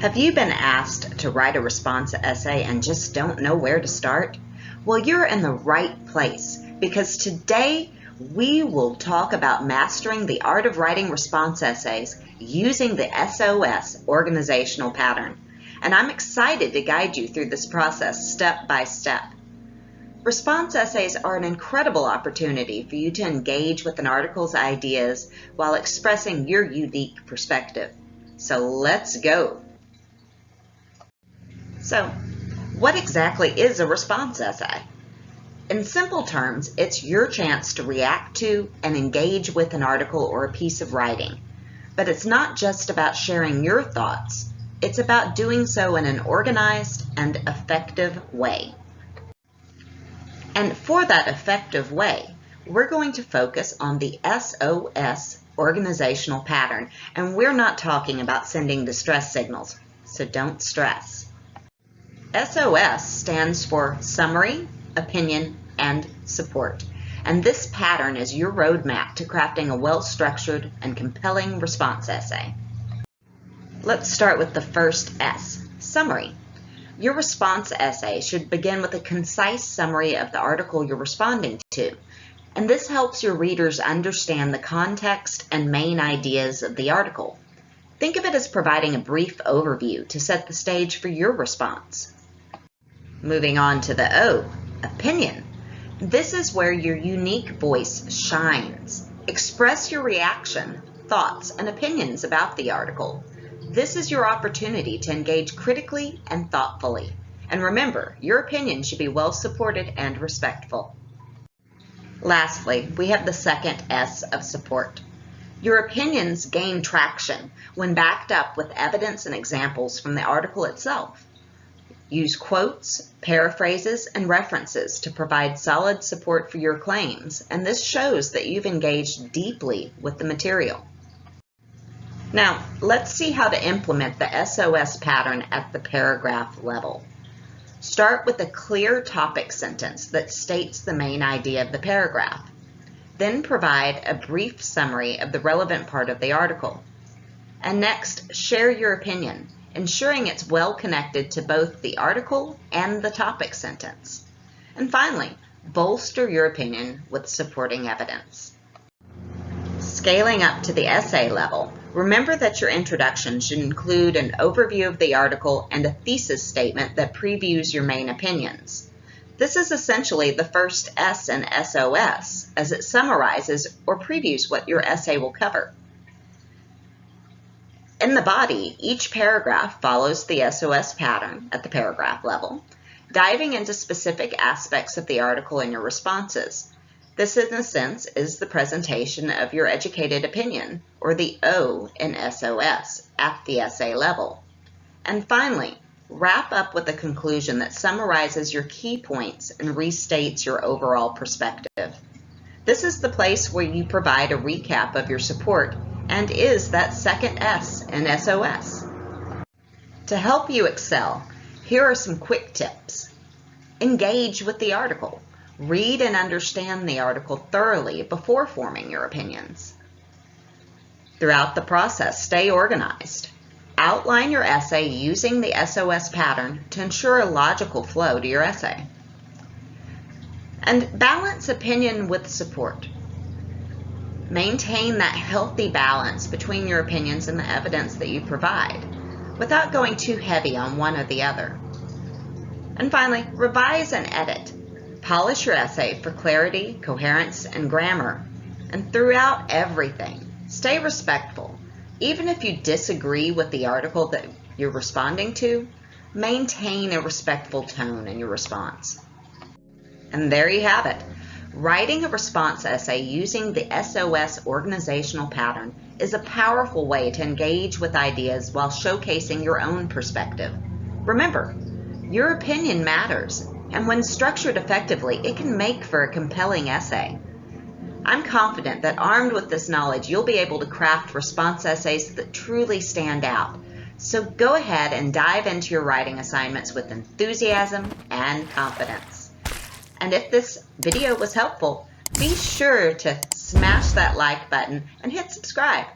Have you been asked to write a response essay and just don't know where to start? Well, you're in the right place because today we will talk about mastering the art of writing response essays using the SOS Organizational Pattern. And I'm excited to guide you through this process step by step. Response essays are an incredible opportunity for you to engage with an article's ideas while expressing your unique perspective. So let's go. So, what exactly is a response essay? In simple terms, it's your chance to react to and engage with an article or a piece of writing. But it's not just about sharing your thoughts. It's about doing so in an organized and effective way. And for that effective way, we're going to focus on the SOS Organizational Pattern, and we're not talking about sending distress signals, so don't stress. SOS stands for Summary, Opinion, and Support, and this pattern is your roadmap to crafting a well-structured and compelling response essay. Let's start with the first S, Summary. Your response essay should begin with a concise summary of the article you're responding to, and this helps your readers understand the context and main ideas of the article. Think of it as providing a brief overview to set the stage for your response. Moving on to the O, Opinion. This is where your unique voice shines. Express your reaction, thoughts, and opinions about the article. This is your opportunity to engage critically and thoughtfully. And remember, your opinion should be well supported and respectful. Lastly, we have the second S of Support. Your opinions gain traction when backed up with evidence and examples from the article itself. Use quotes, paraphrases, and references to provide solid support for your claims, and this shows that you've engaged deeply with the material. Now, let's see how to implement the SOS pattern at the paragraph level. Start with a clear topic sentence that states the main idea of the paragraph. Then provide a brief summary of the relevant part of the article. And next, share your opinion, ensuring it's well connected to both the article and the topic sentence. And finally, bolster your opinion with supporting evidence. Scaling up to the essay level, remember that your introduction should include an overview of the article and a thesis statement that previews your main opinions. This is essentially the first S in SOS, as it summarizes or previews what your essay will cover. In the body, each paragraph follows the SOS pattern at the paragraph level, diving into specific aspects of the article and your responses. This, in a sense, is the presentation of your educated opinion, or the O in SOS, at the essay level. And finally, wrap up with a conclusion that summarizes your key points and restates your overall perspective. This is the place where you provide a recap of your support and is that second S in SOS. To help you excel, here are some quick tips. Engage with the article. Read and understand the article thoroughly before forming your opinions. Throughout the process, stay organized. Outline your essay using the SOS pattern to ensure a logical flow to your essay. And balance opinion with support. Maintain that healthy balance between your opinions and the evidence that you provide, without going too heavy on one or the other. And finally, revise and edit. Polish your essay for clarity, coherence, and grammar. And throughout everything, stay respectful. Even if you disagree with the article that you're responding to, maintain a respectful tone in your response. And there you have it. Writing a response essay using the SOS Organizational Pattern is a powerful way to engage with ideas while showcasing your own perspective. Remember, your opinion matters, and when structured effectively, it can make for a compelling essay. I'm confident that armed with this knowledge, you'll be able to craft response essays that truly stand out. So go ahead and dive into your writing assignments with enthusiasm and confidence. And if this video was helpful, be sure to smash that like button and hit subscribe.